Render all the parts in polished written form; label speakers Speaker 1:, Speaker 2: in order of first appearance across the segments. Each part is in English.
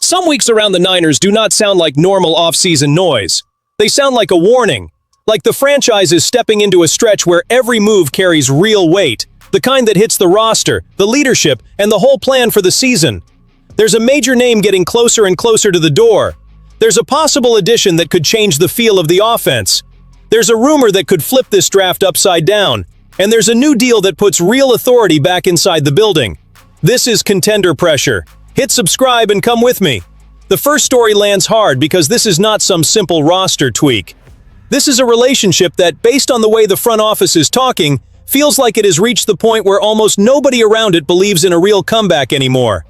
Speaker 1: Some weeks around the Niners do not sound like normal offseason noise. They sound like a warning, like the franchise is stepping into a stretch where every move carries real weight, the kind that hits the roster, the leadership, and the whole plan for the season. There's a major name getting closer and closer to the door. There's a possible addition that could change the feel of the offense. There's a rumor that could flip this draft upside down. And there's a new deal that puts real authority back inside the building. This is Contender Pressure. Hit subscribe and come with me. The first story lands hard because this is not some simple roster tweak. This is a relationship that, based on the way the front office is talking, feels like it has reached the point where almost nobody around it believes in a real comeback anymore.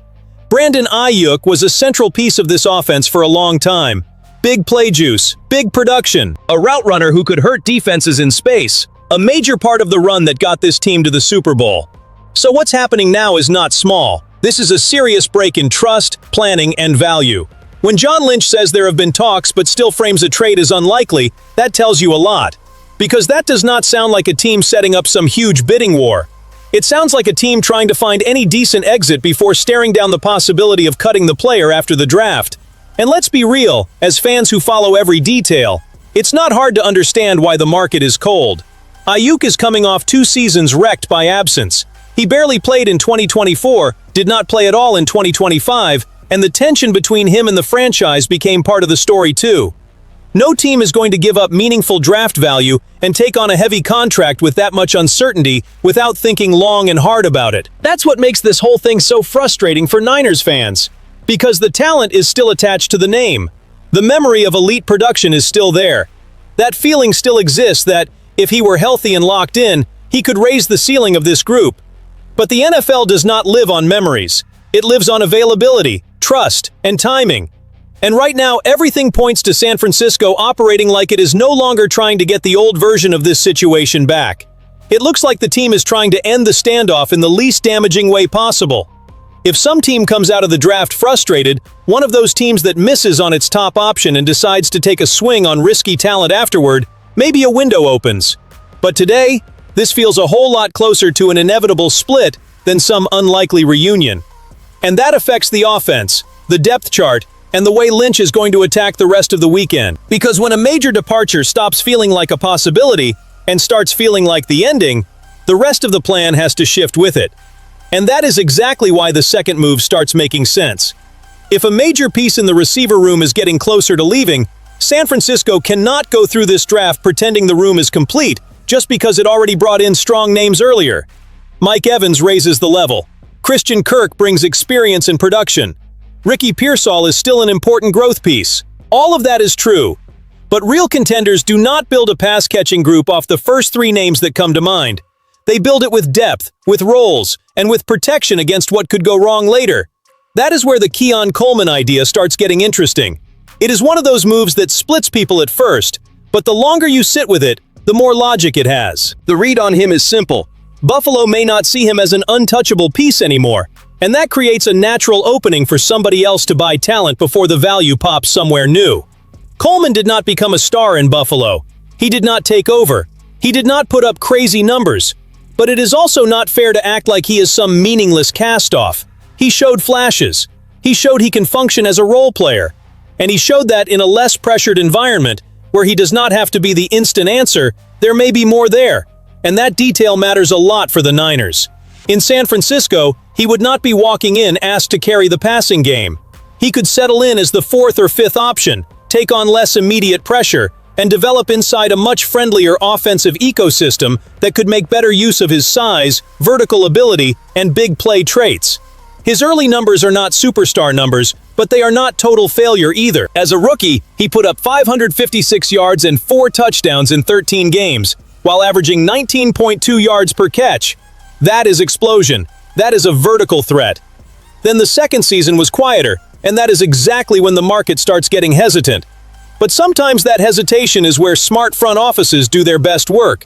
Speaker 1: Brandon Aiyuk was a central piece of this offense for a long time. Big play juice, big production, a route runner who could hurt defenses in space, a major part of the run that got this team to the Super Bowl. So what's happening now is not small. This is a serious break in trust, planning, and value. When John Lynch says there have been talks but still frames a trade as unlikely, that tells you a lot. Because that does not sound like a team setting up some huge bidding war. It sounds like a team trying to find any decent exit before staring down the possibility of cutting the player after the draft. And let's be real, as fans who follow every detail, it's not hard to understand why the market is cold. Aiyuk is coming off 2 seasons wrecked by absence. He barely played in 2024, did not play at all in 2025, and the tension between him and the franchise became part of the story too. No team is going to give up meaningful draft value and take on a heavy contract with that much uncertainty without thinking long and hard about it. That's what makes this whole thing so frustrating for Niners fans. Because the talent is still attached to the name. The memory of elite production is still there. That feeling still exists that, if he were healthy and locked in, he could raise the ceiling of this group. But the NFL does not live on memories. It lives on availability, trust, and timing. And right now, everything points to San Francisco operating like it is no longer trying to get the old version of this situation back. It looks like the team is trying to end the standoff in the least damaging way possible. If some team comes out of the draft frustrated, one of those teams that misses on its top option and decides to take a swing on risky talent afterward, maybe a window opens. But today, this feels a whole lot closer to an inevitable split than some unlikely reunion. And that affects the offense, the depth chart, and the way Lynch is going to attack the rest of the weekend. Because when a major departure stops feeling like a possibility and starts feeling like the ending, the rest of the plan has to shift with it. And that is exactly why the second move starts making sense. If a major piece in the receiver room is getting closer to leaving, San Francisco cannot go through this draft pretending the room is complete just because it already brought in strong names earlier. Mike Evans raises the level. Christian Kirk brings experience in production. Ricky Pearsall is still an important growth piece. All of that is true. But real contenders do not build a pass-catching group off the first 3 names that come to mind. They build it with depth, with roles, and with protection against what could go wrong later. That is where the Keon Coleman idea starts getting interesting. It is one of those moves that splits people at first, but the longer you sit with it, the more logic it has. The read on him is simple. Buffalo may not see him as an untouchable piece anymore, and that creates a natural opening for somebody else to buy talent before the value pops somewhere new. Coleman did not become a star in Buffalo. He did not take over. He did not put up crazy numbers. But it is also not fair to act like he is some meaningless cast-off. He showed flashes. He showed he can function as a role player. And he showed that in a less pressured environment, where he does not have to be the instant answer, there may be more there. And that detail matters a lot for the Niners. In San Francisco, he would not be walking in asked to carry the passing game. He could settle in as the 4th or 5th option, take on less immediate pressure, and develop inside a much friendlier offensive ecosystem that could make better use of his size, vertical ability, and big play traits. His early numbers are not superstar numbers, but they are not total failure either. As a rookie, he put up 556 yards and 4 touchdowns in 13 games, while averaging 19.2 yards per catch. That is explosion. That is a vertical threat. Then the second season was quieter, and that is exactly when the market starts getting hesitant. But sometimes that hesitation is where smart front offices do their best work.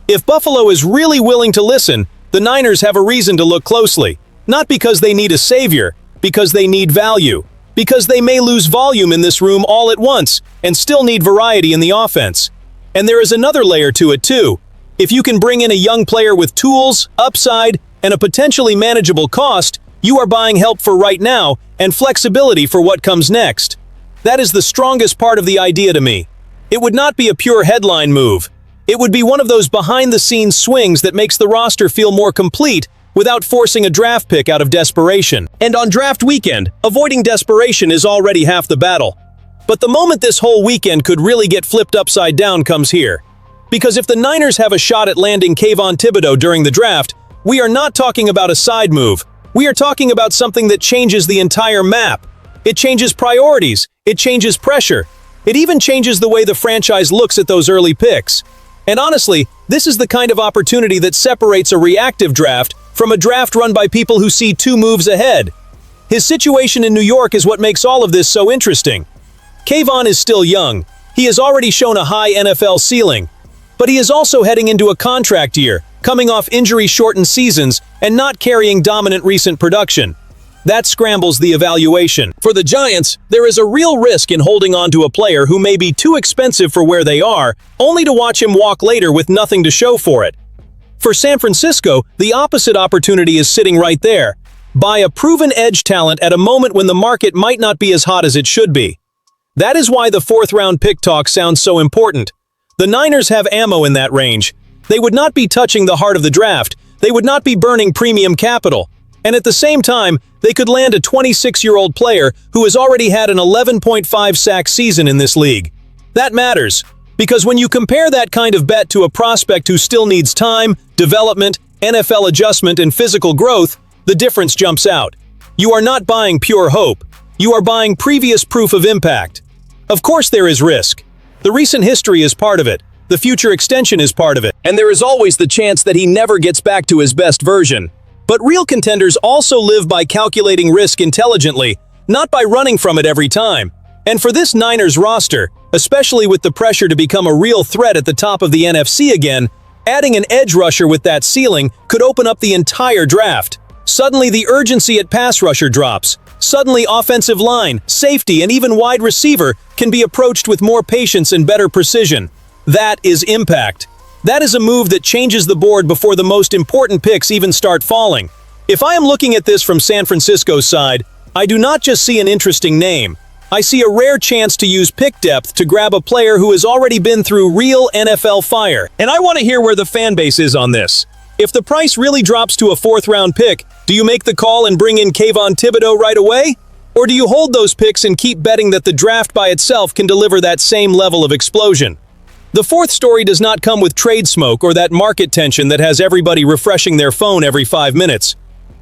Speaker 1: If Buffalo is really willing to listen, the Niners have a reason to look closely. Not because they need a savior, because they need value. Because they may lose volume in this room all at once and still need variety in the offense. And there is another layer to it too. If you can bring in a young player with tools, upside, and a potentially manageable cost, You are buying help for right now and flexibility for what comes next. That is the strongest part of the idea to me. It would not be a pure headline move. It would be one of those behind-the-scenes swings that makes the roster feel more complete without forcing a draft pick out of desperation. And on draft weekend, avoiding desperation is already half the battle. But the moment this whole weekend could really get flipped upside down comes here. Because if the Niners have a shot at landing Kayvon Thibodeaux during the draft, we are not talking about a side move. We are talking about something that changes the entire map. It changes priorities. It changes pressure. It even changes the way the franchise looks at those early picks. And honestly, this is the kind of opportunity that separates a reactive draft from a draft run by people who see 2 moves ahead. His situation in New York is what makes all of this so interesting. Kayvon is still young. He has already shown a high NFL ceiling. But he is also heading into a contract year, coming off injury-shortened seasons and not carrying dominant recent production. That scrambles the evaluation. For the Giants, there is a real risk in holding on to a player who may be too expensive for where they are, only to watch him walk later with nothing to show for it. For San Francisco, the opposite opportunity is sitting right there. Buy a proven edge talent at a moment when the market might not be as hot as it should be. That is why the 4th-round pick talk sounds so important. The Niners have ammo in that range. They would not be touching the heart of the draft. They would not be burning premium capital. And at the same time, they could land a 26-year-old player who has already had an 11.5 sack season in this league. That matters, because when you compare that kind of bet to a prospect who still needs time, development, NFL adjustment, and physical growth, the difference jumps out. You are not buying pure hope. You are buying previous proof of impact. Of course there is risk. The recent history is part of it. The future extension is part of it. And there is always the chance that he never gets back to his best version. But real contenders also live by calculating risk intelligently, not by running from it every time. And for this Niners roster, especially with the pressure to become a real threat at the top of the NFC again, adding an edge rusher with that ceiling could open up the entire draft. Suddenly the urgency at pass rusher drops. Suddenly offensive line, safety, and even wide receiver can be approached with more patience and better precision. That is impact. That is a move that changes the board before the most important picks even start falling. If I am looking at this from San Francisco's side, I do not just see an interesting name. I see a rare chance to use pick depth to grab a player who has already been through real NFL fire. And I want to hear where the fan base is on this. If the price really drops to a 4th-round pick, do you make the call and bring in Kavon Thibodeaux right away? Or do you hold those picks and keep betting that the draft by itself can deliver that same level of explosion? The 4th story does not come with trade smoke or that market tension that has everybody refreshing their phone every 5 minutes.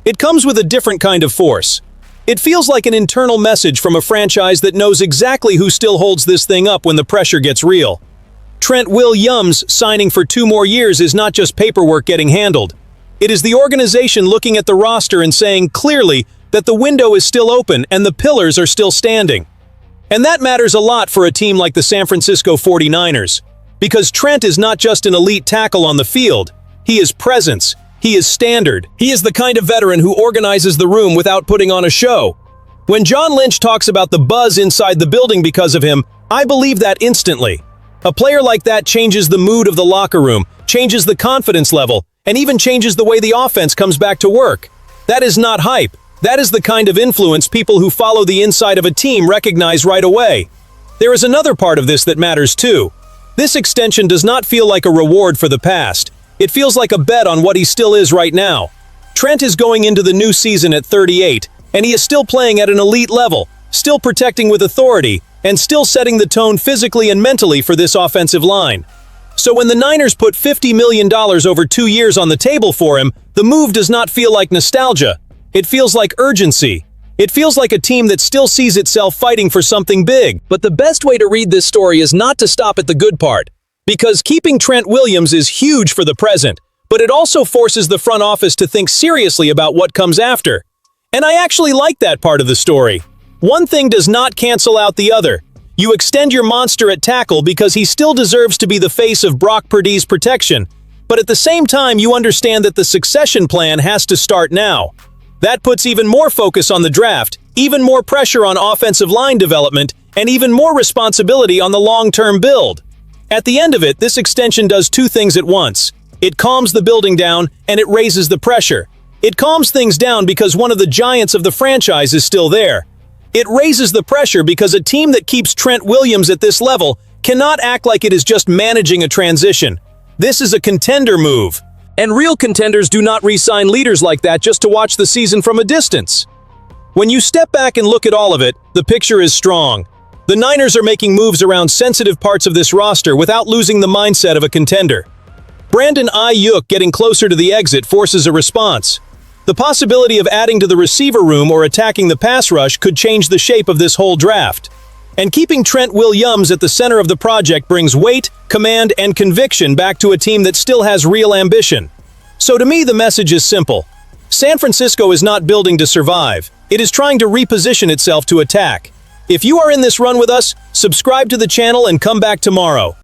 Speaker 1: It comes with a different kind of force. It feels like an internal message from a franchise that knows exactly who still holds this thing up when the pressure gets real. Trent Williams signing for 2 more years is not just paperwork getting handled. It is the organization looking at the roster and saying clearly that the window is still open and the pillars are still standing. And that matters a lot for a team like the San Francisco 49ers. Because Trent is not just an elite tackle on the field. He is presence. He is standard. He is the kind of veteran who organizes the room without putting on a show. When John Lynch talks about the buzz inside the building because of him, I believe that instantly. A player like that changes the mood of the locker room, changes the confidence level, and even changes the way the offense comes back to work. That is not hype. That is the kind of influence people who follow the inside of a team recognize right away. There is another part of this that matters too. This extension does not feel like a reward for the past. It feels like a bet on what he still is right now. Trent is going into the new season at 38, and he is still playing at an elite level, still protecting with authority, and still setting the tone physically and mentally for this offensive line. So when the Niners put $50 million over 2 years on the table for him, the move does not feel like nostalgia. It feels like urgency. It feels like a team that still sees itself fighting for something big. But the best way to read this story is not to stop at the good part. Because keeping Trent Williams is huge for the present, but it also forces the front office to think seriously about what comes after. And I actually like that part of the story. One thing does not cancel out the other. You extend your monster at tackle because he still deserves to be the face of Brock Purdy's protection, but at the same time you understand that the succession plan has to start now. That puts even more focus on the draft, even more pressure on offensive line development, and even more responsibility on the long-term build. At the end of it, this extension does 2 things at once. It calms the building down, and it raises the pressure. It calms things down because one of the giants of the franchise is still there. It raises the pressure because a team that keeps Trent Williams at this level cannot act like it is just managing a transition. This is a contender move. And real contenders do not re-sign leaders like that just to watch the season from a distance. When you step back and look at all of it, the picture is strong. The Niners are making moves around sensitive parts of this roster without losing the mindset of a contender. Brandon Aiyuk getting closer to the exit forces a response. The possibility of adding to the receiver room or attacking the pass rush could change the shape of this whole draft. And keeping Trent Williams at the center of the project brings weight, command, and conviction back to a team that still has real ambition. So to me, the message is simple. San Francisco is not building to survive. It is trying to reposition itself to attack. If you are in this run with us, subscribe to the channel and come back tomorrow.